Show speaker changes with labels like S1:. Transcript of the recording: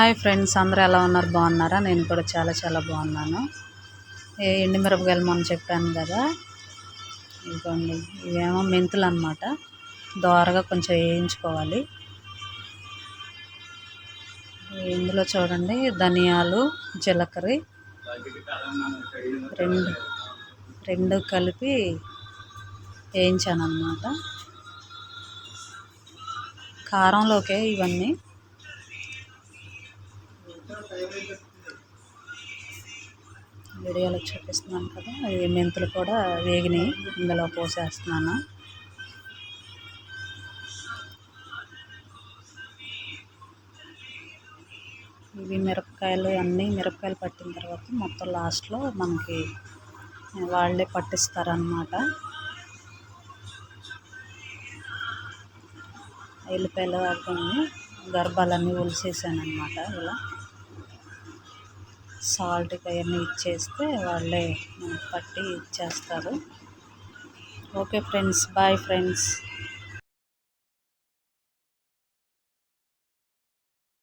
S1: Hi friends, అందరూ ఎలా ఉన్నారు? బాగున్నారా? నేను కూడా చాలా బాగున్నాను. ఎండుమిరపకాయలు మొన్న చెప్పాను కదా, ఇదిగోండి. ఇవేమో మెంతులు అన్నమాట. దోరగా కొంచెం వేయించుకోవాలి. ఇందులో చూడండి, ధనియాలు, జీలకర్ర రెండు రెండు కలిపి వేయించాను అన్నమాట. కారంలోకే ఇవన్నీ. వీడియోలో చూపిస్తున్నాను కదా, ఈ మెంతులు కూడా వేగినాయి. ఇందులో పోసేస్తున్నాను. ఇవి మిరపకాయలు పట్టిన తర్వాత మొత్తం లాస్ట్లో మనకి వాళ్ళే పట్టిస్తారన్నమాట. ఎల్లిపాయలు అన్నీ గర్భాలన్నీ ఒలిసేసాను అన్నమాట. ఇలా సాల్ట్ అవన్నీ ఇచ్చేస్తే వాళ్ళే పట్టి ఇచ్చేస్తారు. Okay friends, bye friends.